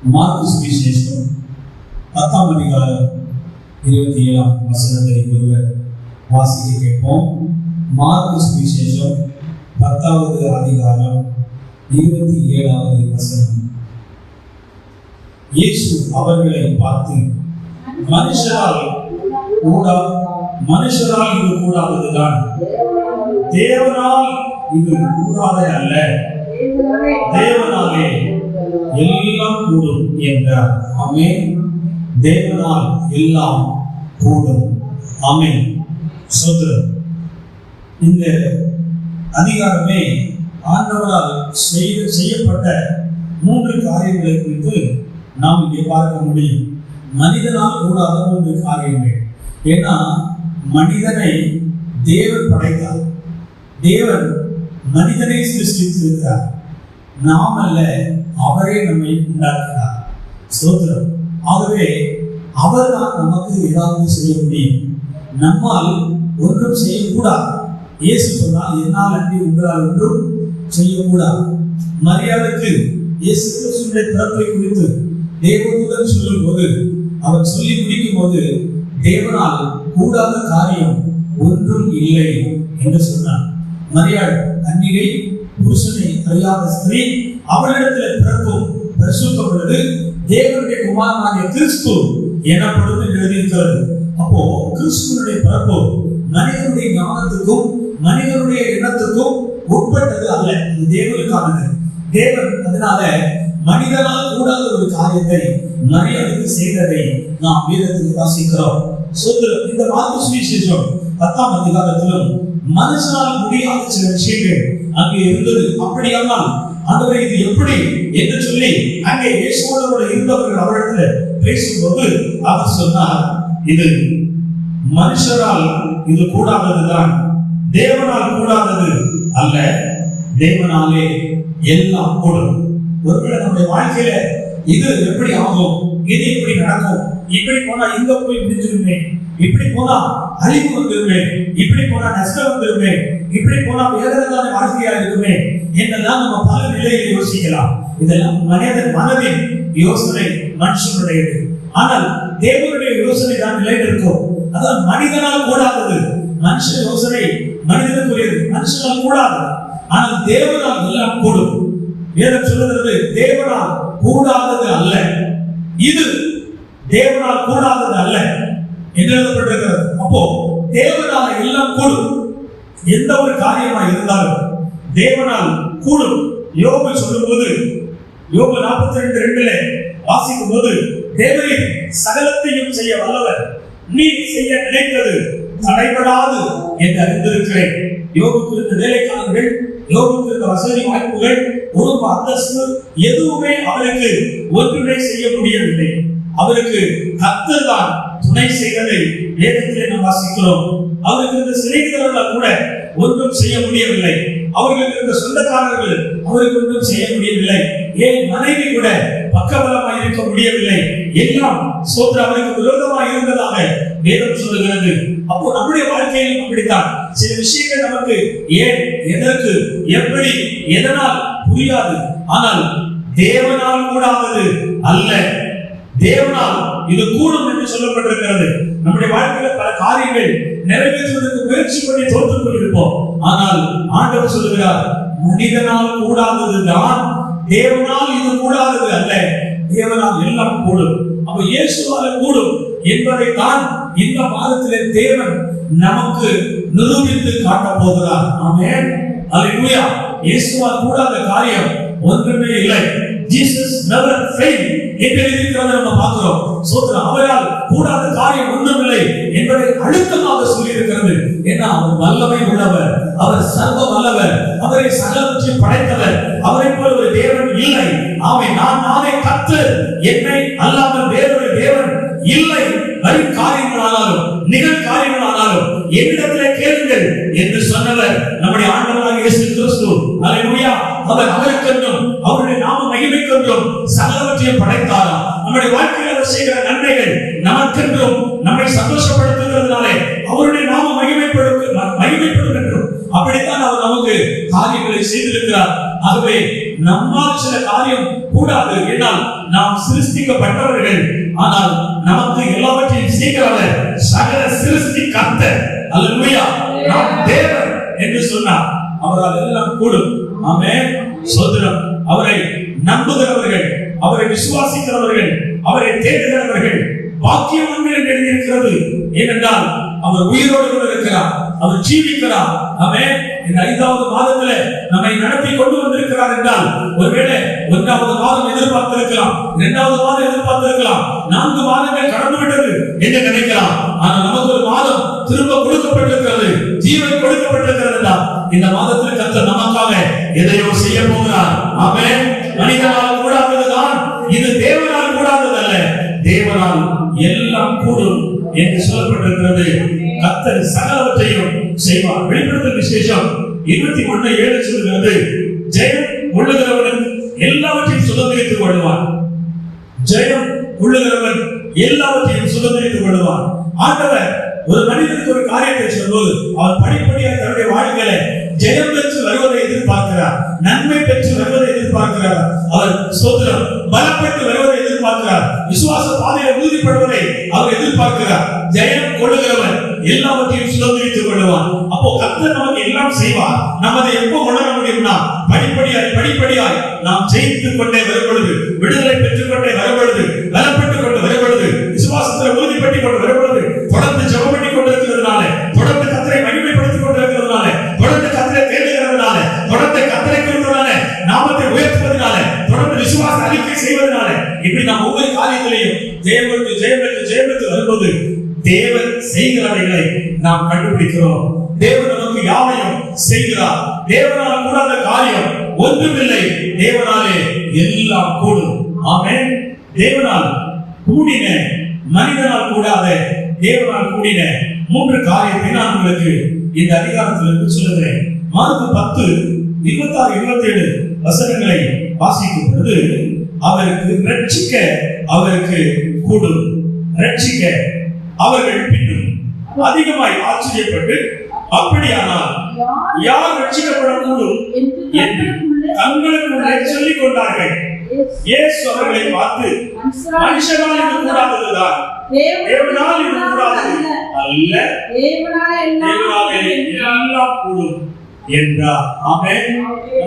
Mark சுவிசேஷம் 10ஆம் அதிகாரம் 27ஆம் வசனத்தை ஒருவர் வாசிக்க கேட்போம். மார்க்கு சுவிசேஷம் 10வது அதிகாரம் 27வது வசனம். இயேசு அவர்களை பார்த்து, மனுஷரால் இது கூடாததுதான், தேவனால் இது கூடாதது அல்ல, தேவனாலே எல்லாம் கூடும் என்றார். ஆமென். தேவனால் எல்லாம் கூடும். ஆமென். சோதரர், இந்த அதிகாரமே ஆண்டவரால் செய்யப்பட்ட 3 காரியங்களை குறித்து நாம் இங்கே பார்க்க முடியும். மனிதனால் கூடாத 3 காரியங்கள். ஏன்னா மனிதனை தேவன் படைத்தார், தேவன் மனிதனை சிருஷ்டித்திருக்கிறார். நாம் அல்ல, அவரே நம்மை உண்டாக்குகிறார். ஸ்தோத்திரம். ஆகவே அவர்தான் நமக்கு ஏதாவது செய்ய முடியும். நம்மால் ஒன்றும் செய்யக்கூடாது. இயேசு சொன்னால், என்னால் அன்றி உங்களால் ஒன்றும் செய்யக்கூடாது. மரியாதைக்கு இயேசு கிறிஸ்துவினுடைய பிறப்பை குறித்து தேவதூதன் சொல்லும் போது, அவர் சொல்லி முடிக்கும் போது, தேவனால் கூடாத காரியம் ஒன்றும் இல்லை என்று சொன்னார். மரியாள் கன்னிகை, புருஷனை அறியாத ஸ்திரீ, அவளிடத்தில் பிறக்கும் பரிசுத்தம் உள்ளது, தேவனுடைய குமாரனாகிய கிறிஸ்து எனப்படும் என்று எழுதியிருக்கிறது. அப்போ கிறிஸ்துவனுடைய பிறப்பு மனிதனுடைய ஞானத்துக்கும் மனிதனுடைய எண்ணத்துக்கும் உட்பட்டது அல்ல, இது தேவனுக்கானது. தேவன் அதனால மனிதனால் கூடாத ஒரு காரியத்தை மரியாதைக்கு செய்ததை நாம் வேதத்தில் வாசிக்கிறோம். இந்த மார்க்கு சுவிசேஷம் 10ஆம் அதிகாரத்திலும் மனுஷனால் முடியாத சில விஷயங்கள் அங்கே இருந்தது. அப்படியானால் ஆண்டவரே இது எப்படி என்று சொல்லி அங்கே இயேசுவோடு இருந்தவர்கள் அவரிடத்தில் பேசும்போது அவர் சொன்னார், இது மனுஷரால் இது கூடாததுதான், தேவனால் கூடாதது அல்ல, தேவனாலே எல்லாம் கூடும். ஒருவேளை நம்முடைய வாழ்க்கையில இது எப்படி ஆகும், இது எப்படி நடக்கும், இப்படி போனா இங்க போய் முடிஞ்சிருமே, இப்படி போனா அழிவு வந்துருமே, இப்படி போனா நஷ்டம் வந்துருமே, இப்படி போனா வேதனையான வாழ்க்கையா இருக்குமே என்றெல்லாம் நம்ம பல நிலையில் யோசிக்கலாம். இதெல்லாம் மனதின் யோசனை, மனுஷனுடையது. ஆனால் தேவனுடைய யோசனை தான் நிலை இருக்கும். அதான் மனிதனால் கூடாதது. மனுஷ யோசனை மனிதனுக்குரியது, மனுஷனால் கூடாதது. ஆனால் தேவனால் எல்லாம் கூடும். வேதம் சொல்லுகிறது, தேவனால் கூடாதது அல்ல, இது தேவனால் கூடாதது அல்ல என்று எழுதப்பட்டிருக்கிறது. அப்போ தேவனால் எல்லாம் கூடும். எந்த ஒரு காரியமா இருந்தாலும் தேவனால் கூடும். யோபு சொல்லும் போது, யோபு 42:2 வாசிக்கும் போது, தேவரே சகலத்தையும் செய்ய வல்லவர், நீ செய்ய நினைத்தது தடைபடாது என்று அறிந்திருக்கிறேன். யோபுக்கு இருந்த வேலைக்காரர்கள், யோபுக்கு இருந்த வசதி வாய்ப்புகள், குடும்ப அந்தஸ்து எதுவுமே அவருக்கு ஒன்றுமே செய்ய முடியவில்லை. அவருக்கு கர்த்தர் தான் துணை செய்ததை வேதத்திலே நாம் வாசிக்கிறோம். அவருக்கு இருந்த சிநேகிதர்கள் கூட ஒன்றும் செய்ய முடியவில்லை. அவர்களுக்கு இருந்த சொந்தக்காரர்கள் அவருக்கு ஒன்றும் செய்ய முடியவில்லை. ஏன் மனைவி கூட பக்கபலமாக இருக்க முடியவில்லை. எல்லாம் சோதனை அவருக்கு விரோதமாக இருந்ததாக வேதம் சொல்லுகிறது. அப்போ நம்முடைய வாழ்க்கையில் அப்படித்தான் சில விஷயங்கள் நமக்கு ஏன், எதற்கு, எப்படி, எதனால் புரியாது. ஆனால் தேவனால் கூடாதது அல்ல, தேவனால் இது கூடும் என்று சொல்லப்பட்டிருக்கிறது. நம்முடைய வாழ்க்கையில பல காரியங்கள் நிறைவேற்றுவதற்கு முயற்சி பண்ணி தோற்றுக் கொண்டிருப்போம். ஆனால் ஆண்டவர் சொல்லுகிறார், மனிதனால் கூடாதது தான், தேவனால் இது கூடாதது அல்ல, தேவனால் எல்லாம் கூடும். அப்ப இயேசுவால் கூடும் என்பதை தான் இந்த மாதத்திலே தேவன் நமக்கு நிரூபித்து காட்டப் போகிறார். ஆமென். அல்லேலூயா. இயேசுவால் கூடாத காரியம் ஒன்றுமே இல்லை. Jesus never failed என்று எழுதியிருக்கிறதை நம்ம பார்க்கிறோம். சோதரம், அவரால் கூடாத காரியம் ஒன்றுமில்லை என்பதை அழுத்தமாக சொல்லி இருக்கிறது. ஏன்னா அவர் வல்லமை உள்ளவர், அவர் சர்வ வல்லவர், அவரை சகலவற்றையும் படைத்தவர், அவரை போல ஒரு தேவன் இல்லை. ஆமென். நானே கர்த்தர், என்னை அல்லாமல் வேறொரு தேவன் இல்லை. வரும் காரியங்களானாலும் நிகழ்காரியங்களானாலும் என்னிடத்திலே கேளுங்கள் என்று சொன்னவர் நம்முடைய ஆண்டவராகிய இயேசு கிறிஸ்து. அல்லேலூயா. அவர் அவருக்கென்றும் அவருடைய நாம மகிமைக்கென்றும் சகலவற்றையும் படைத்தாராம். நம்முடைய வாழ்க்கையில் அவர் செய்கிற நன்மைகள் நமக்கென்றும் நம்மை சந்தோஷப்படுத்துகிறதுனாலே அவருடைய நாம மகிமைப்படும் என்றும் அப்படித்தான் அவர் நமக்கு நமக்கு காரியங்களை செய்திருக்கிறார். ஆகவே நம்மால் சில காரியம் கூடாது, ஏனால் நாம் சிருஷ்டிக்கப்பட்டவர்கள். ஆனால் நமக்கு எல்லாவற்றையும் செய்கிறவர் சகல சிருஷ்டி கர்த்தர். அல்லேலூயா. நாம் தேவன் என்று சொன்னார், அவரால் எல்லாம் கூடும். ஆமென். சோதரம். அவரை நம்புகிறவர்கள், அவரை விசுவாசிக்கிறவர்கள், அவரை தேடுகிறவர்கள் பாக்கியவான்கள் என்று எழுதியிருக்கிறது. ஏனென்றால் அவர் உயிரோடு கூட இருக்கிறார், அவர் ஜீவிக்கிறார். ஆமென். இந்த 5வது மாதத்துல நம்மை நடத்தி கொண்டு வந்திருக்கிறார் என்றால், ஒருவேளை 1வது மாதம் எதிர்பார்த்திருக்கலாம், 2வது மாதம் எதிர்பார்த்திருக்கலாம், 4 மாதங்கள் கடந்து விட்டது என்று நினைக்கலாம். ஆனால் நமக்கு ஒரு மாதம் திரும்ப கொடுக்கப்பட்டிருக்கிறது, ஜீவன் கொடுக்கப்பட்டிருக்கிறது என்றால், இந்த மாதத்தில் கர்த்தர் நமக்காக எதையோ செய்ய போகிறார். ஆமென். மனிதனால் கூடாததுதான் இது, தேவனால் கூடாததல்ல. தேவனால் எல்லாம் கூடும் என்று சொல்லப்பட்டிருக்கிறது. கர்த்தர் சகலவற்றையும் செய்வார். வெளிப்படுத்தல் விசேஷம் 21:7 சொல்கிறது, ஜெயம் உள்ளுகிறவன் எல்லாவற்றையும் சுதந்திரித்துக் கொள்வான். ஜெயம் உள்ளுகிறவன் எல்லாவற்றையும் சுதந்திரித்துக் கொள்வான். ஆண்டவர் ஒரு மனிதனுக்கு ஒரு காரியத்தை சொல்வது, அவர் படிப்படியாக தன்னுடைய வாழ்க்கையில ஜெயம் பெற்று வருவதை எதிர்பார்க்கிறார், நன்மை பெற்று வருவதை எதிர்பார்க்கிறார். அவர் ஸ்தோத்திரம் பலப்பட்டு வருவதை எதிர்பார்க்கிறார், விசுவாச பாதையில் உறுதிப்படுவதை அவர் எதிர்பார்க்கிறார். ஜெயம் கொள்ளுகிறவன் எல்லாவற்றையும் சுதந்திரித்துக் கொள்வான். அப்போ கர்த்தர் நமக்கு எல்லாம் செய்வார். நம்ம அதை எப்போ உணர முடியும்னா, படிப்படியாய் நாம் ஜெயித்துக் கொண்டே வரும்பொழுது, விடுதலை பெற்றுக் கொண்டே வரும்பொழுது, பலப்பட்டுக் கொண்டு வரும்பொழுது, விசுவாசத்தில் உறுதிப்பட்டுக் கொண்டு வரும்பொழுது, தொடர்ந்து ஜெபம் பண்ணி கொண்டிருக்கிறதுனால, தொடர்ந்து கர்த்தரை மகிமைப்படுத்திக் கொண்டிருக்கிறதுனால, தொடர்ந்து கர்த்தரை தேடுகிறதுனால, தொடர்ந்து கர்த்தரை குறித்ததான நாமத்தை உயர்த்துவதனால, தொடர்ந்து விசுவாச அறிக்கை செய்வதனால, இப்படி நாம் ஒவ்வொரு காரியத்திலையும் ஜெயமெடுத்து வரும்போது தேவன் செய்கிறவைகளை நாம் கண்டுபிடிக்கிறோம். தேவன் நமக்கு யாவையும் செய்கிறார். தேவனால் கூடாத காரியம் ஒன்றுமில்லை. தேவனாலே எல்லாம் கூடும். ஆமென். தேவனால் கூடின, மனிதனால் கூடாத, தேவனால் கூடின 3 காரியத்தை நான் உங்களுக்கு இந்த அதிகாரத்திலிருந்து சொல்லுகிறேன். மார்க்கு 10:26-27 வசனங்களை வாசிக்கும் பொழுது, அவருக்கு ரட்சிக்க அவருக்கு கூடும், ரட்சிக்க அவர்கள் பின்னும் அதிகமாய் ஆச்சரியப்பட்டு, அப்படியானால் யார் ரட்சிக்கப்படக்கூடும் என்று தங்களுக்குள்ளே சொல்லிக் கொண்டார்கள். இயேசு அவர்களை பார்த்து, மனுஷனால் இது கூடாததுதான், தேவனால் இது கூடாதது அல்ல, தேவனாலே எல்லாம் கூடும் என்றார். ஆமென்.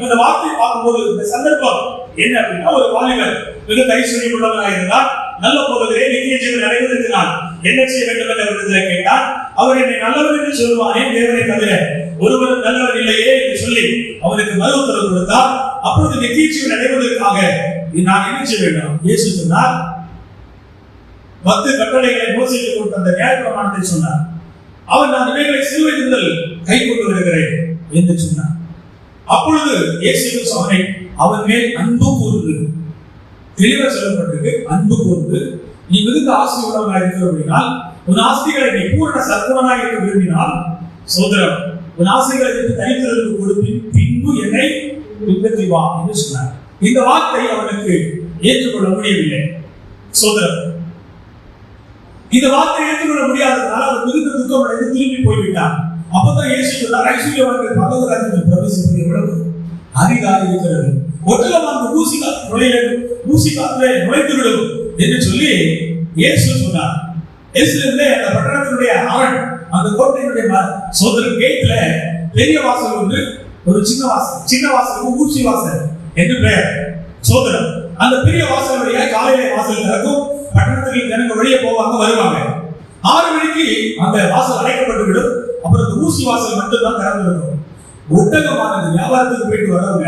இந்த வார்த்தையை பார்க்கும்போது இந்த சந்தர்ப்பம் என்ன அப்படின்னா, ஒரு வாலிபர் மிக ஐஸ்வர்யம் உள்ளவராக இருந்தார். நல்ல போதகரே, நித்திய ஜீவன் அடைவதற்கு நான் என்ன செய்ய வேண்டும் என்று அவரிடத்தில் கேட்டார். அவர் என்னை நல்லவர் என்று சொல்வானே, தேவனை தவிர ஒருவர் நல்லவர் இல்லையே என்று சொல்லி அவருக்கு மறு உத்தரவு கொடுத்தார். அப்பொழுது நித்திய ஜீவன் அடைவதற்காக நான் என்ன செய்ய வேண்டும்? இயேசு சொன்னார், 10 கட்டளைகளை மோசேக்கு கொடுத்த அந்த நியாயப்பிரமாணத்தை சொன்னார். அவர் நான் இவைகளை சிலுவையில் முதல் கை கொண்டு வருகிறேன் என்று சொன்னார். அப்பொழுது இயேசு அவன் மேல் அன்பு கூர்ந்து, தெளிவாக சொல்லப்பட்டிருக்கு, அன்பு கூர்ந்து, நீ மிகுந்த ஆசை உள்ளவனாக இருக்கிறபடினால், உன் ஆசைகளை நீ பூரண சர்க்குணனாக இருக்க விரும்பினால், சோதரம் உன் ஆசைகளை தனித்ததற்கு கொடுப்பின் பின்பு என்னை பின்பற்றி வா என்று சொன்னார். இந்த வார்த்தை அவனுக்கு ஏற்றுக்கொள்ள முடியவில்லை. சோதரம் இந்த வார்த்தை ஏற்றுக்கொள்ள முடியாததால் அவர் மிகுந்த துக்கம் அடைந்து திரும்பி போய்விட்டார். அப்பதான் இயேசு சொன்னார், ஐஸ்வர்யவான்கள் பரலோகராஜ்யத்தில் பிரவேசிப்பது எவ்வளவு அரிதாக இருக்கிறது, ஒட்டகமான ஊசி காத்திலே நுழைந்துவிடும் என்று சொல்லி இயேசு சொன்னார். எருசலேமிலே அந்த பட்டணத்தினுடைய அவன், அந்த கோட்டையினுடைய சோதரன் கேட்ல பெரிய வாசல் ஒன்று, ஒரு சின்ன வாசலுக்கு ஊசி வாசல் என்று பெயர். சோதரன் அந்த பெரிய வாசல் வழியா காலையிலே வாசல் திறக்கும், பட்டணத்தில் ஜனங்க வெளியே போவாங்க வருவாங்க. 6 மணிக்கு அந்த வாசல் அடைக்கப்பட்டு விடும். அப்புறம் அந்த ஊசி வாசல் மட்டும் தான் திறந்திருக்கும். ஒட்டகமானது வியாபாரத்துக்கு போயிட்டு வரவங்க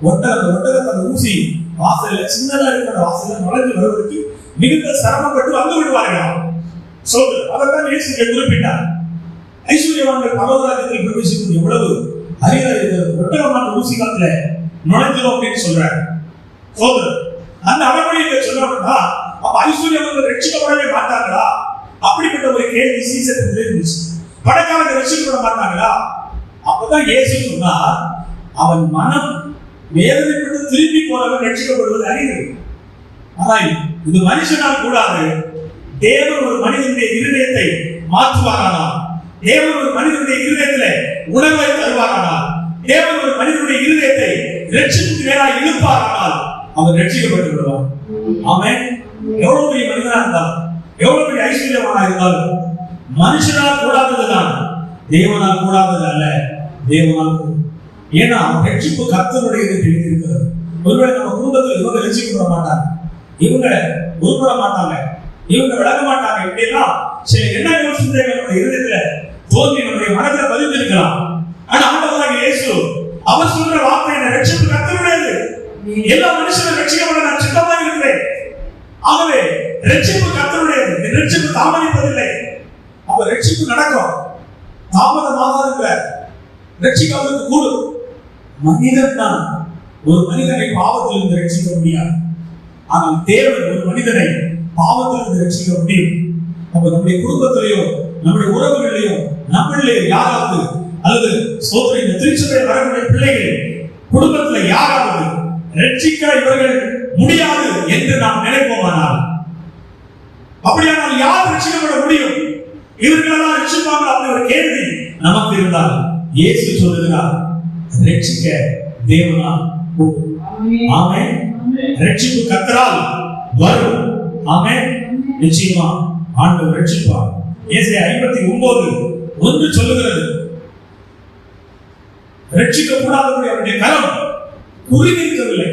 ஒட்டகத்தை அந்த ஊசி வாசல்ல, சின்னதா இருக்கிற வாசல்ல நுழைஞ்சு வருவதற்கு மிகுந்த சிரமப்பட்டு வந்து விடுவார்கள். அதைத்தான் இயேசு குறிப்பிட்டார். ஐஸ்வர்யவான்கள் பரலோகராஜ்யத்தில் பிரவேசிப்பது எவ்வளவு அரிதாக இருக்கிறது, ஒட்டகமான ஊசி காத்துல நுழைஞ்சிடும் அப்படின்னு சொல்றாரு. அந்த அடமொழியை சொன்னா, அப்ப ஐஸ்வர்யவான்கள் ரட்சிக்கப்படவே மாட்டாங்களா? அப்படிப்பட்ட ஒரு கேள்வி சீசத்தில் இருந்துச்சு. பணக்காரங்க ரட்சிக்கப்பட மாட்டாங்களா? அப்பதான் இயேசு சொன்னார், அவன் மனம் வேதனைப்பட்டு திரும்பி போறவன் ரட்சிக்கப்படுவது அறிவு. ஆனால் இது மனுஷனால் கூடாது. தேவன் ஒரு மனிதனுடைய இருதயத்தை மாற்றுவாரானால், தேவன் ஒரு மனிதனுடைய இருதயத்திலே உணர்வை தருவாரானால், தேவன் ஒரு மனிதனுடைய இருதயத்தை ரட்சிப்புக்கு நேராக இழுப்பாரானால் அவர் ரட்சிக்கப்பட்டு விடுவார். ஆமென். எவ்வளவு பெரிய மனிதனா இருந்தாலும், எவ்வளவு பெரிய ஐஸ்வர்யமானா இருந்தாலும், மனுஷனால் கூடாததுதான், தேவனால் கூடாதது அல்ல. தேவனால். ஏன்னா ரட்சிப்பு கர்த்தருடையது இருக்கிறது. ஒருவேளை நம்ம குடும்பத்தில் இவங்க ரட்சிக்கப்பட மாட்டாங்க, இவங்க உருப்பட மாட்டாங்க, இவங்க விளங்க மாட்டாங்க, இப்படியெல்லாம் சில எண்ணங்கள் சிந்தனைகள் நம்முடைய இருதயத்துல தோன்றி நம்முடைய மனதில் பதிந்திருக்கலாம். ஆனா ஆண்டவராகிய இயேசு அவர் சொல்ற வார்த்தை என்ன? ரட்சிப்பு கர்த்தருடையது. எல்லா மனுஷனும் ரட்சிக்கப்பட நான் சித்தமாக இருக்கிறேன். ஆகவே ரட்சிப்பு கர்த்தருடையது. ரட்சிப்பு தாமதிப்பதில்லை. அப்ப ரட்சிப்பு நடக்கும், தாமதமாக ரட்சிக்காதது கூடும். மனிதன் தான் ஒரு மனிதனை பாவத்திலிருந்து ரட்சிக்க முடியாது. ஆனால் தேவன் ஒரு மனிதனை பாவத்திலிருந்து ரட்சிக்க முடியும். அப்ப நம்முடைய குடும்பத்திலேயோ நம்முடைய உறவுகளிலேயோ நம்மளே யாராவது அல்லது சோதனை இந்த திருச்சபையில் வரக்கூடிய பிள்ளைகள் குடும்பத்துல யாராவது ரட்சிக்க இவர்கள் முடியாது என்று நாம் நினைப்போமானால், அப்படியானால் யார் ரட்சிக்கப்பட முடியும்? இவர்களெல்லாம் ரட்சிப்பாங்க அப்படி ஒரு கேள்வி நமக்கு இருந்தால் இயேசு சொல்லுகிறார், ரட்சிக்க தேவனால் கூடும். ஆமென். ரட்சிப்பு கர்த்தரால் வரும். ஆமென். நிச்சயமா ஆண்டவர் ரட்சிப்பார். ஏசாயா 59:1 சொல்லுகிறது, ரட்சிக்க கூடாதபடி அவருடைய கரம் குறிவிக்கவில்லை.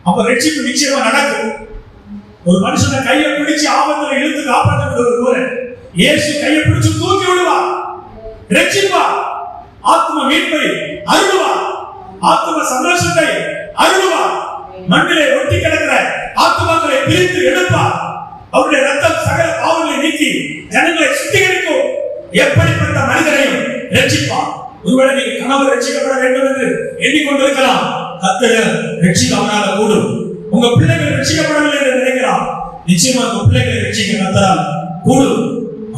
அப்ப ரட்சிப்பு நிச்சயமா நடக்கும். ஒரு மனுஷனை கையை பிடிச்சு ஆபத்துல இழுத்து காப்பாற்றப்படுவது போல இயேசு கையை பிடிச்சு தூக்கி விடுவார், ரட்சிப்பார், ஆத்ம மீட்பை அருள்வார், ஆத்ம சந்தோஷத்தை அருள்வார், மண்ணிலே ஒட்டி கிடக்கிற ஆத்மாக்களை பிரித்து எடுப்பார், அவருடைய ரத்தம் சகல பாவங்களை நீக்கி ஜனங்களை சுத்திகரிக்கும். எப்படிப்பட்ட மனிதரையும் ரட்சிப்பார். ஒருவேளை நீங்க கணவர் ரட்சிக்கப்பட வேண்டும் என்று எண்ணிக்கொண்டிருக்கலாம், கர்த்தர் ரட்சிக்க அவரால் கூடும். உங்க பிள்ளைகள் ரட்சிக்கப்படவில்லை என்று நினைக்கலாம், நிச்சயமா உங்க பிள்ளைகளை ரட்சிக்க கர்த்தரால் கூடும்.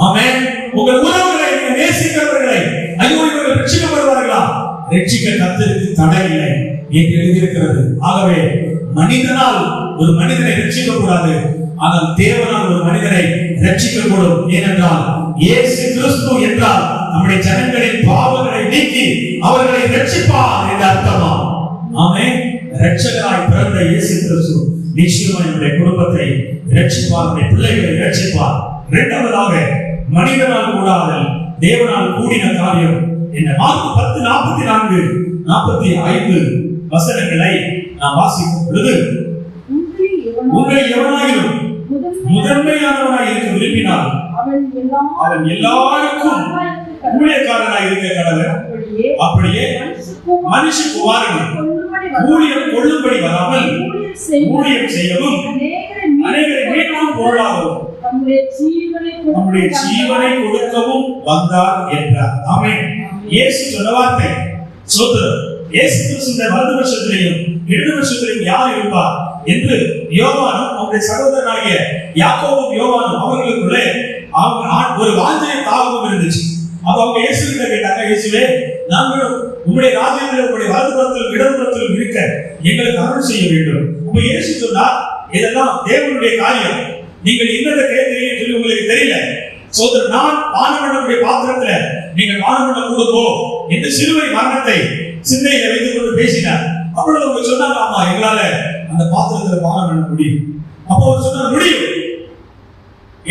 ஆமென். உங்கள் உறவுகளை நீங்க நேசிக்கிறவர்களை ஐயோ இவர்கள் ரட்சிக்கப்படுவார்களா? ரட்சிக்க கர்த்தருக்கு தடை இல்லை என்று எழுதியிருக்கிறது. ஆகவே மனிதனால் ஒரு மனிதனை ரட்சிக்க கூடாது, ஆனால் தேவனால் ஒரு மனிதனை ரட்சிக்க கூடும். ஏனென்றால் இயேசு கிறிஸ்து என்றால் நம்முடைய ஜனங்களின் பாவங்களை நீக்கி அவர்களை ரட்சிப்பார் என்று அர்த்தமா? ஆமென். ரட்சகராய் பிறந்த இயேசு கிறிஸ்து நிச்சயமா நம்முடைய குடும்பத்தை ரட்சிப்பார், நம்முடைய பிள்ளைகளை ரட்சிப்பார். இரண்டாவதாக மனிதனால் கூடாதல் தேவனால் கூடின காரியம் என்ன? மார்க்கு 10:44-45 வசனங்களை நாம் வாசிக்கும் பொழுது, உங்களில் எவனாயிலும் முதன்மையானவனாய் இருக்க விரும்பினால் அவன் எல்லாருக்கும் ஊழியக்காரனாய் இருக்க கடவுள். அப்படியே மனுஷகுமாரன் ஊழியம் கொள்ளும்படி வராமல் ஊழியம் செய்யவும் அநேகரை மீட்கும் பொருளாகவும் நம்முடைய ஜீவனை கொடுக்கவும் வந்தார் என்றார். ஆமென். இயேசு சொன்ன வார்த்தை சோதரம். இயேசு கிறிஸ்து வலது வருஷத்திலேயும் இடது வருஷத்திலேயும் யார் இருப்பார் என்று யோவானும் அவருடைய சகோதரனாகிய யாக்கோபும் யோவானும் அவர்களுக்குள்ளே ஒரு வாஞ்சையும் தாகமும் இருந்துச்சு. அப்ப அவங்க இயேசு கிட்ட கேட்டாங்க, இயேசுவே, நாங்களும் உங்களுடைய ராஜ்யத்தில் உங்களுடைய வலதுபுறத்திலும் இடதுபுறத்திலும் இருக்க எங்களுக்கு அருள் செய்ய வேண்டும். அப்ப இயேசு சொன்னார், இதெல்லாம் தேவனுடைய காரியம், நீங்கள் என்னென்ன கேட்கிறீங்கன்னு சொல்லி உங்களுக்கு தெரியல. சோதரர், நான் வானமண்டலமுடைய பாத்திரத்துல நீங்கள் வானமண்டலம் கொடுப்போ என்று சிலுவை மரணத்தை சிந்தையில வைத்துக் கொண்டு பேசினார். அப்பொழுது அவங்க சொன்னாங்க, ஆமா எங்களால அந்த பாத்திரத்துல பானம் பண்ண முடியும். அப்போ அவர் சொன்னார், முடியும்.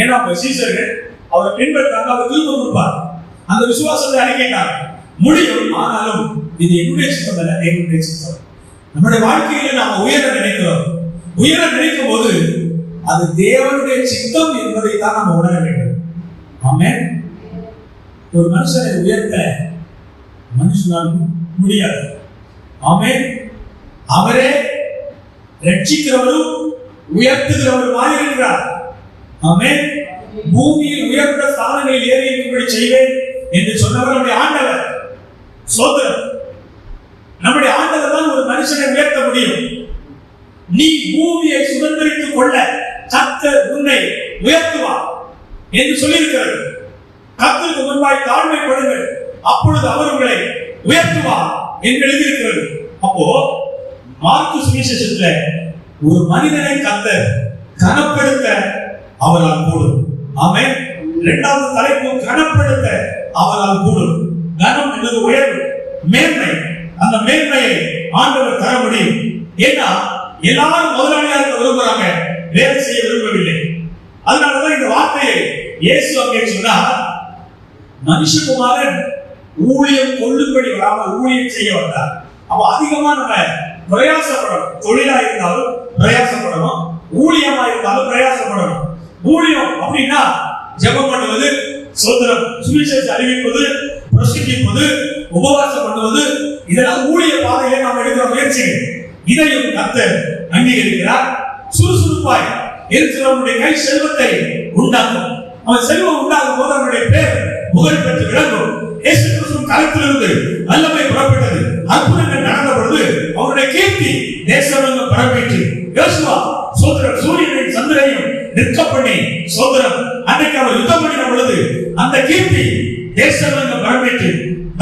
ஏன்னா அவங்க சீசர்கள் அவரை பின்பற்றாங்க, அவர் திரும்ப கொடுப்பார். அந்த விசுவாசத்தை அறிக்கைட்டாங்க, முடியும். ஆனாலும் இது என்னுடைய சித்தம் அல்ல, தேவனுடைய சித்தம். நம்முடைய வாழ்க்கையில நாம உயர நினைக்கிறோம். உயர நினைக்கும் போது அது தேவனுடைய சித்தம் என்பதை தான் நாம் உணர வேண்டும். ஆமென். ஒரு மனுஷனை உயர்த்த மனுஷனால் முடியாது. ஆமென். அவரே ரட்சிக்கிறவரும் உயர்த்துகிறவருமாய் இருக்கிறார். ஆமென். பூமியில் உயர்ந்த ஸ்தானங்களில் ஏறி இருக்கும்படி செய்வேன் என்று சொன்னவர் நம்முடைய ஆண்டவர். சோதரர், நம்முடைய ஆண்டவர் தான் ஒரு மனுஷனை உயர்த்த முடியும். நீ பூமியை சுதந்திரித்துக் கொள்ள கர்த்தர் உன்னை உயர்த்துவார் என்று சொல்லியிருக்கிறது. கர்த்தருக்கு முன்பாய் தாழ்மைப்படுங்கள், அப்பொழுது அவர் உங்களை உயர்த்துவார் என்று எழுதியிருக்கிறது. அப்போ மார்க்கு சுவிசேஷத்துல ஒரு மனிதனை கர்த்தர் கனப்படுத்த அவரால் கூடும். ஆமென். இரண்டாவது தலைப்பு கனப்படுத்த அவரால் கூடும். கனம் என்பது உயர்வு, மேன்மை. அந்த மேன்மையை ஆண்டவர் தர முடியும். ஏன்னா எல்லாரும் முதலாளியாக இருக்க விரும்புறாங்க, வேலை செய்ய விரும்பவில்லை. அதனாலதான் இந்த வார்த்தையை இயேசு அங்கே சொன்னார், மனுஷகுமாரன் ஊழியம் கொள்ளும்படி வராமல் ஊழியம் செய்ய வந்தார். அப்ப அதிகமா நம்ம பிரயாசப்படணும். தொழிலா இருந்தாலும் பிரயாசப்படணும், ஊழியமா இருந்தாலும் பிரயாசப்படணும். ஊழியம் அப்படின்னா ஜெபம் பண்ணுவது, சோதரம் சுவிசேஷம் அறிவிப்பது, பிரசங்கிப்பது, உபவாசம் பண்ணுவது, இதெல்லாம் ஊழிய பாதையிலே நாம் எடுக்கிற முயற்சிகள். இதையும் கர்த்தர் அங்கீகரிக்கிறார். சுறுசுறுப்பாய் இருக்கிறவனுடைய கை செல்வத்தை உண்டாக்கும். அவன் செல்வம் உண்டாகும் போது அவனுடைய பேர் புகழ் பெற்று விளங்கும். இயேசு கிறிஸ்துவின் கரத்திலிருந்து வல்லமை புறப்பட்டது, அற்புதங்கள் நடந்த பொழுது அவருடைய கீர்த்தி தேசமெங்கும் பரப்பிற்று. யோசுவா சோதரம் சூரியனையும் சந்திரனையும் நிற்க பண்ணி சோதரம் அன்றைக்கு அவர் யுத்தம் பண்ணின பொழுது அந்த கீர்த்தி தேசமெங்கும் பரப்பிற்று.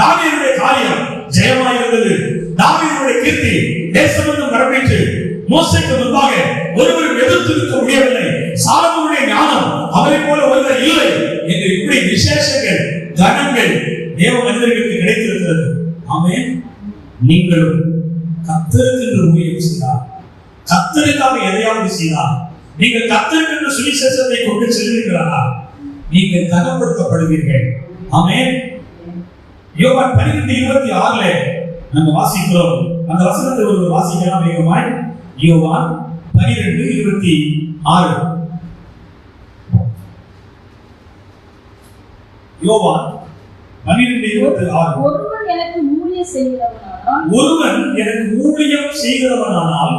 தாவீதுடைய காரியம் ஜெயமாய் இருந்தது. தாவீதுடைய கீர்த்தி தேசமெங்கும் பரப்பிற்று. மோசேக்கு முன்பாக ஒருவரும் எதிர்த்து நிற்க முடியவில்லை. சாலமோனுடைய ஞானம் அவரை போல ஒருவர் இல்லை என்று இப்படி விசேஷங்கள் கணங்கள் தேவ மனிதர்களுக்கு கிடைத்திருக்கிறது. ஆமென். நீங்களும் கர்த்தருக்கு என்று ஊழியம் செய்தால், கர்த்தருக்காக எதையாவது செய்தால், நீங்கள் கர்த்தருக்கு என்று சுவிசேஷத்தை கொண்டு செல்வீர்களா, நீங்கள் கனப்படுத்தப்படுவீர்கள். ஆமென். யோவான் 12:26 நம்ம வாசிக்கிறோம். அந்த வசனத்தை ஒரு வாசிக்கலாம் வேகமாய். யோவான் 12:26. யோவான் 12:26. ஒருவன் எனக்கு ஊழியம் செய்கிறவனானால்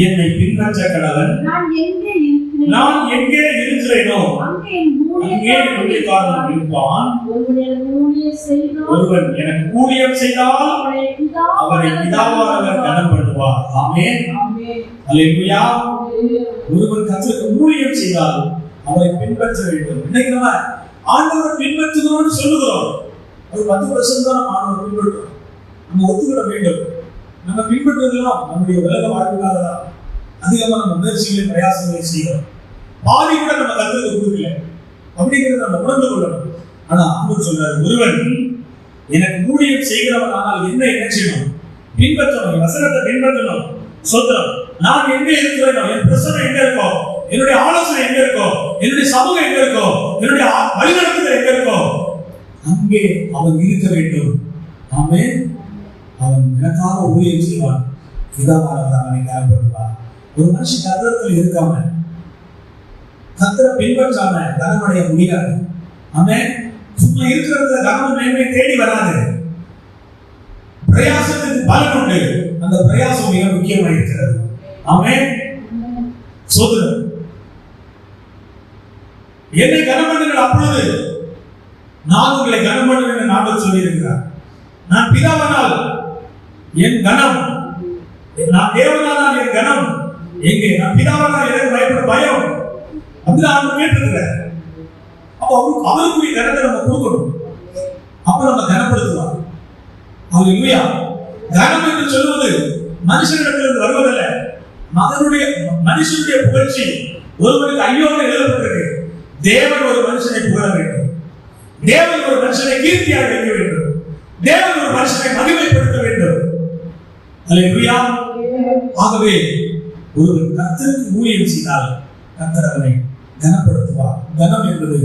என்னை பின்பற்ற கடவன். நான் எங்கே இருக்கிறேனோ அங்கே என் ஊழியக்காரன் இருப்பான். ஒருவன் எனக்கு ஊழியம் செய்தால் அவரை பிதாவானவர் கனம் பண்ணுவார். ஆமென். அல்லேலூயா. ஒருவன் கர்த்தருக்கு ஊழியம் செய்தால் அவரை பின்பற்ற வேண்டும். இன்னைக்கு நம்ம ஆண்டவரை பின்பற்றுகிறோம்னு சொல்லுகிறோம். அது 10% தான் நம்ம ஆண்டவரை பின்பற்றுறோம். நம்ம ஒத்துக்கிட வேண்டும். நம்ம பின்பற்றுவதெல்லாம் நம்முடைய உலக வாழ்வுக்காக தான். அதிகமா நம்ம முயற்சிகளை பிரயாசங்களை செய்கிறோம். பாதி கூட நம்ம கர்த்தருக்கு கொடுக்கல அப்படிங்கிறத நம்ம உணர்ந்து கொள்ளணும். ஆனா ஆண்டவர் சொல்றாரு, ஒருவன் எனக்கு ஊழியம் செய்கிறவன் ஆனால் என்ன செய்யணும்? பின்பற்றணும், வசனத்தை பின்பற்றணும். சோதரம் நான் எங்க இருக்கிறேனோ, என் பிரசனம் எங்க இருக்கோ, என்னுடைய ஆலோசனை எங்க இருக்கோ, என்னுடைய சமூகம் எங்க இருக்கோ, என்னுடைய வழிநடத்துதல் எங்க இருக்கோ, அங்கே அவன் இருக்க வேண்டும். ஆமென். அவன் எனக்காக ஊழியம் செய்வான், பிதாவானவர் அவனை கனப்படுவார். ஒரு மனுஷன் கர்த்தத்தில் இருக்காம, கர்த்தரை பின்பற்றாம கனமடைய முடியாது. ஆமென். சும்மா இருக்கிறதுல கனமும் மேன்மை தேடி வராது. பிரயாசத்துக்கு பலன் உண்டு. அந்த பிரயாசம் மிக முக்கியமாக இருக்கிறது. ஆமென். சோதரம் என்னை கனம் பண்ணுங்கள், அப்பொழுது நான் உங்களை கனம் பண்ணுவேன் என்று ஆண்டவர் சொல்லி இருக்கிறார். நான் பிதாவானால் என் கனம், நான் தேவனானால் என் கனம் எங்கே? நான் பிதாவானால் எனக்கு பயப்பட பயம். அப்படிதான் ஆண்டவர் கேட்டிருக்கிறார். அப்போ அவருக்குரிய கனத்தை நம்ம கொடுக்கணும். அப்ப நம்ம கனப்படுத்துவார். அல்லேலூயா. கனம் என்று சொல்வது மனுஷனிடத்திலிருந்து வருவதல்ல. மனுஷனுடைய புகழ்ச்சி ஒருவருக்கு ஐயோன்னு எழுதப்பட்டிருக்கு. தேவன் ஒரு மனுஷனை புகழ வேண்டும். தேவன் ஒரு மனுஷனை கீர்த்தியாக வைக்க வேண்டும். தேவன் ஒரு மனுஷனை மகிமைப்படுத்த வேண்டும். அல்லேலூயா. ஆகவே ஒருவர் கர்த்தருக்கு ஊழியம் செய்தால் கர்த்தர் அவனை கனப்படுத்துவார். கனம் என்பது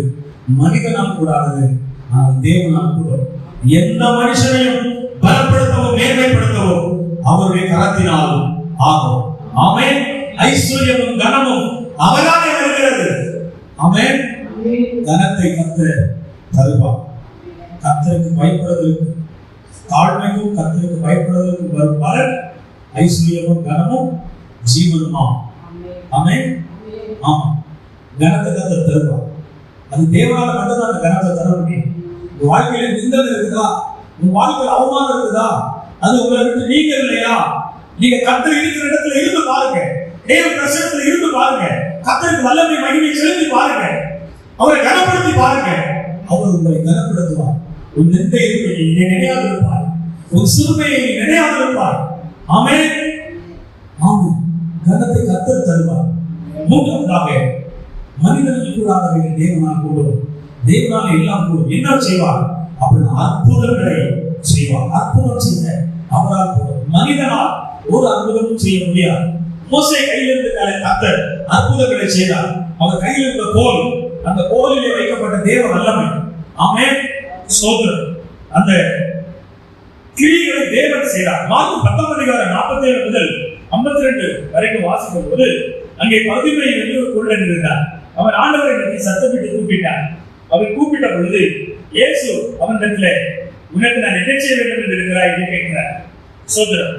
மனிதனால் கூடாதது, ஆனால் தேவனால் கூடும். எந்த மனுஷனையும் பலப்படுத்தவும் மேன்மைப்படுத்தவும் அவருடைய கரத்தினால் ஆகும். ஆமென். ஐஸ்வர்யமும் கனமும் அவராலே வருகிறது. ஆமென். கனத்தை கர்த்தர் தருவார். கர்த்தருக்கு பயப்படுவதற்கு, தாழ்மைக்கும் கர்த்தருக்கு பயப்படுவதற்கு வரும் பலன் ஐஸ்வர்யமும் கனமும் ஜீவனுமா. ஆமென். ஆமா, கனத்தை கர்த்தர் தருவார். அது தேவனால மட்டும்தான் அந்த கனத்தை தர முடியும். உங்க வாழ்க்கையில நிந்தனை இருக்குதா, உங்க வாழ்க்கையில் அவமானம் இருக்குதா, அது உங்களை விட்டு நீங்க இல்லையா, நீங்க கர்த்தர் இருக்கிற இடத்துல இருந்து பாருங்க, தேவ பிரசன்னத்துல இருந்து பாருங்க, கர்த்தருக்கு வல்லமை மகிமை செலுத்தி பாருங்க, அவரை கனப்படுத்தி பாருங்க. அவர் உங்களை கனப்படுத்துவார். உன் நிந்தை நினையாது இருப்பார், உன் சிறுமையை நினையாது இருப்பார். ஆமென். ஆமென். கனத்தை கர்த்தர் தருவார். மூன்றாவதாக, மனிதனுக்கு கூடாதவைகள் தேவனால் கூடும். தேவனால் எல்லாம் கூடும். என்ன செய்வார்? அப்படின்னு அற்புதங்களை செய்வார். அற்புதம் செய்ய அவரால் கூடும். மனிதனால் ஒரு அற்புதமும் செய்ய முடியாது. மோசே கையிலிருந்து கர்த்தர் அற்புதங்களை செய்தார். அவர் கையில் இருந்த கோல், அந்த கோலிலே வைக்கப்பட்ட தேவ வல்லமை. ஆமென், ஸ்தோத்திரம். அந்த கிரியைகளை தேவன் செய்தார். மார்க்கு 10:47 முதல் 52 வரைக்கும் வாசிக்கும் போது அங்கே 11 என்று ஒரு குருடன் இருந்தார். அவர் ஆண்டவரை நோக்கி சத்தமிட்டு கூப்பிட்டார். அவர் கூப்பிட்ட பொழுது இயேசு அவனிடத்திலே, உனக்கு நான் என்ன செய்ய வேண்டும் என்று இருக்கிறாய் என்று கேட்கிறார். ஸ்தோத்திரம்.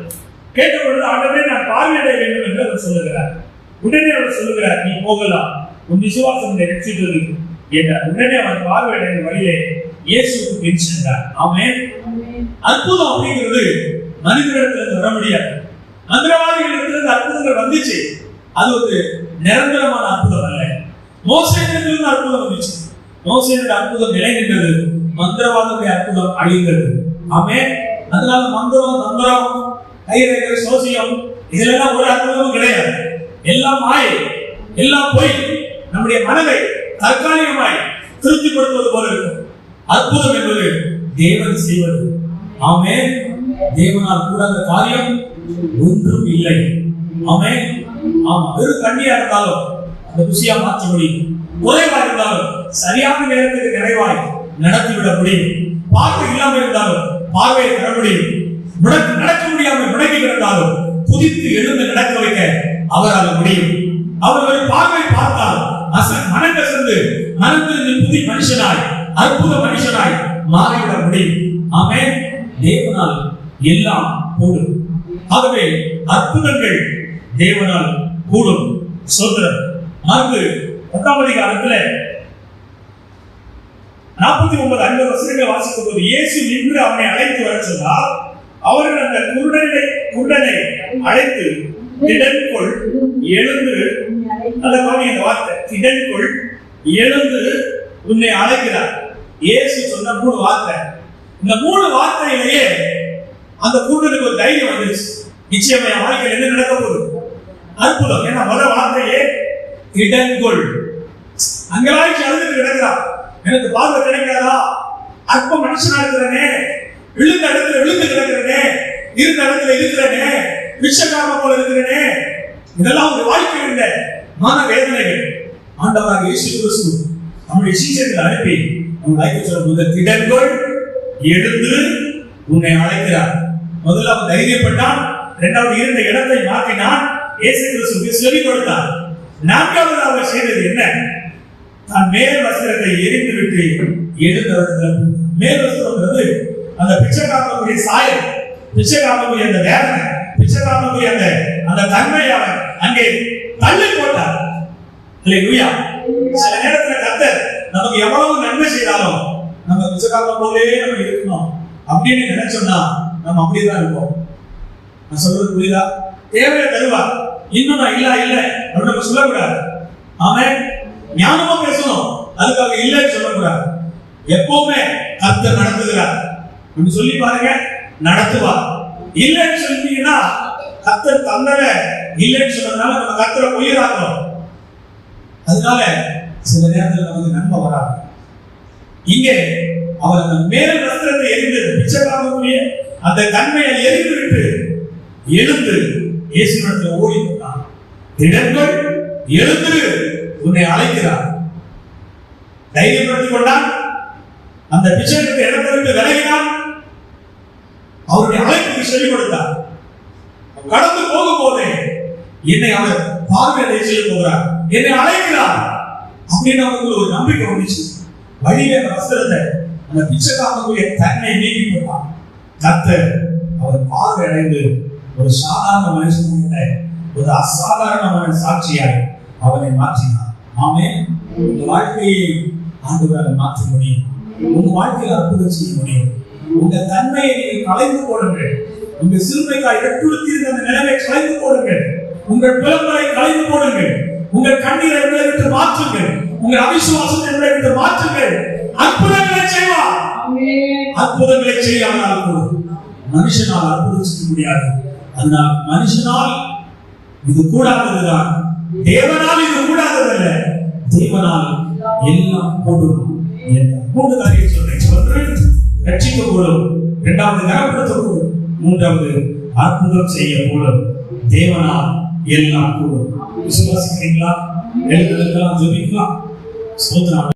கேட்ட பொழுது, ஆண்டவரே நான் பார்வையிட வேண்டும் என்று அவர் சொல்லுகிறார். உடனே அவர் சொல்லுகிறார், நீ போகலாம், உன் விசுவாசம் உன்னை ரட்சித்தது என்றார். உடனே அவன் பார்வையிட வழியே இயேசுவுக்கு பின் சென்றார். ஆமென். அற்புதம் அப்படிங்கிறது மனிதனிடத்திலிருந்து வர முடியாது. மந்திரவாதிகளிடத்திலிருந்து அற்புதங்கள் வந்துச்சு. அது ஒரு நிரந்தரமான அற்புதம் அல்ல. மோசேயிடத்திலிருந்து அற்புதம் வந்துச்சு. மோசேயினுடைய அற்புதம் நிலை நின்றது. மந்திரவாதத்துடைய அற்புதம் அழிந்தது. ஆமென். அதனால மந்திரம், தந்திரம், கைரேகை, சோசியம் இதெல்லாம் ஒரு அற்புதமும் கிடையாது. எல்லாம் மாயை, எல்லாம் பொய். நம்முடைய மனதை தற்காலிகமாய் திருப்திப்படுத்துவது போல இருக்கும். அற்புதம் என்பது தேவன் செய்வது. ஆமென். தேவனால் கூடாத காரியம் ஒன்றும் இல்லை. ஆமென். ஆமா, வெறும் கண்ணியா இருந்தாலும் அந்த ருசியா மாற்ற முடியும். குறைவா இருந்தாலும் சரியான நேரத்துக்கு நிறைவாய் நடத்திவிட முடியும். பார்வை இல்லாமல் இருந்தாலும் பார்வையை பெற முடியும். நடக்க முடியாமல் முடங்கி கிடந்தாலும் குதித்து எழுந்து நடக்க வைக்க அவரால் முடியும். அவர் ஒரு பார்வை பார்த்தால் மனம் கசந்து மனதிலிருந்து புதிய மனுஷனாய், அற்புத மனுஷனாய் மாறிவிட முடியும். ஆமென். தேவனால் எல்லாம் கூடும். ஆகவே அற்புதங்கள் தேவனால் கூடும். சொல்றார். மார்க்கு 10:10 49-50 வசனங்களை வாசிக்கும் போது இயேசு நின்று அவனை அழைத்து வர சொன்னார். அவர்கள் அந்த குருடனை அழைத்து, திடன்கொள், எழுந்து, அந்த வார்த்தை திடன்கொள், எழுந்து உன்னை அழைக்கிறார். இயேசு சொன்ன 3 வார்த்தை. இந்த 3 வார்த்தையிலேயே அந்த குருடனுக்கு ஒரு தைரியம் வந்துருச்சு. நிச்சயமா என் வாழ்க்கையில் என்ன நடக்க போகுது? அற்புதம். ஏன்னா முதல் வார்த்தையே திடன்கொள். அங்கலாய்ச்சி அழுதுட்டு கிடக்கிறார். எனக்கு பார்வை கிடைக்காதா? அற்ப மனுஷனா இருக்கிறனே, விழுந்த இடத்துல விழுந்து கிடக்கிறனே, இருந்த இடத்துல இருக்கிறனே, பிச்சைக்காரன் போல இருக்கிறனே. இதெல்லாம் ஒரு வாழ்க்கையில் இருந்த மன வேதனைகள். ஆண்டவராக இயேசு கிறிஸ்து நம்முடைய சீஷர்களை அனுப்பி நம்ம அழைக்க சொல்லும்போது, திடன்கொள், எழுந்து உன்னை அழைக்கிறார். முதல்ல அவன் தைரியப்பட்டான். இரண்டாவது இருந்த இடத்தை மாற்றினான். இயேசு கிறிஸ்துவுக்கு சொல்லிக் கொடுத்தார். நான்காவது அவர் செய்தது என்ன? தான் மேல் வஸ்திரத்தை எரிந்து விட்டு எழுந்தவர்கள். மேல் வஸ்திரம்ன்றது அந்த பிச்சைக்காரனுடைய சாயல், பிச்சைக்காரனுடைய அந்த வேதனை, பிச்சைக்காரனுடைய அந்த தன்மையை அங்கே தள்ளி போட்டார். அல்லேலூயா. சில நேரத்துல கர்த்தர் நமக்கு எவ்வளவு நன்மை செய்தாலும் நம்ம பிச்சைக்காரன் போலே நம்ம இருக்கணும் அப்படின்னு நினைச்சோம்னா நம்ம அப்படியேதான் இருப்போம். நான் சொல்றது புரியுதா? தேவையை தருவார். இன்னும் நான் இல்ல அப்படின்னு நம்ம சொல்லக்கூடாது. ஆமென். ஞானமா பேசணும். அதுக்காக இல்லைன்னு சொல்லக்கூடாது. எப்பவுமே கர்த்தர் நடத்துகிறார் அப்படின்னு சொல்லி பாருங்க, நடத்துவார். இல்லைன்னு சொல்லிட்டீங்கன்னா கர்த்தர் தந்தத இல்லைன்னு சொன்னதுனால நம்ம கர்த்தரை உயிராக்குறோம். அதனால சில நேரத்தில் நமக்கு நன்மை வராது. இங்கே அவர் அந்த மேல் வஸ்திரத்தை எரிந்து, பிச்சைக்காரனுடைய அந்த தன்மையை எரிந்து விட்டு எழுந்து இயேசுவிடத்தில் ஓடி போனான். திடன்கொள், எழுந்து உன்னை அழைக்கிறார். தைரியப்படுத்திக் கொண்டான். அந்த பிச்சைக்கு இடத்தை விட்டு விலகினான். அவருடைய அழைப்புக்கு சொல்லிக் கொடுத்தார். கடந்து போகும் போதே என்னை அவர் பார்வையை செய்ய போகிறார், என்னை அழைக்கிறார் அப்படின்னு அவருக்கு ஒரு நம்பிக்கை வந்துச்சு. வழியில அந்த வஸ்திரத்தை அந்த பிச்சைக்காரனுடைய தன்மை நீக்கி போட்டான். கர்த்தர் அவர் பார்வை அடைந்து ஒரு சாதாரண மனுஷனுடைய ஒரு அசாதாரணமான சாட்சியாய் அவனை மாற்றினார். ஆமென். உங்க வாழ்க்கையை ஆண்டவரால் மாற்ற முடியும். உங்க வாழ்க்கையில் அற்புதம் செய்ய முடியும். உங்க தன்மையை நீங்கள் கலைந்து போடுங்கள். உங்க சிறுமைக்காய் கட்டுறுத்தியிருந்த அந்த நிலைமை கலைந்து போடுங்கள். உங்கள் பிளம்பரை கலைந்து போடுங்கள். உங்கள் கண்ணீரை உங்களை விட்டு மாற்றுங்கள். உங்கள் அவிசுவாசத்தை உங்களை விட்டு மாற்றுங்கள். அற்புதங்களை செய்வார். அற்புதங்களை செய்யாமல் மனுஷனால் அற்புதம் செய்ய முடியாது. அதனால் மனுஷனால் இது கூடாததுதான், தேவனால் இது கூடாததல்ல. தேவனால் எல்லாம் கூடும். 3 காரியம் சொல்றேன். ஒன்று, ரட்சிக்கப்படும். இரண்டாவது கனப்படுத்தக்கூடும், மூன்றாவது அற்புதம் செய்யக்கூடும். தேவனால் எல்லாம் கூடும். விசுவாசிக்கிறீங்களா? எழுந்திருக்கலாம், ஜெபிக்கலாம். ஸ்தோத்திரம்.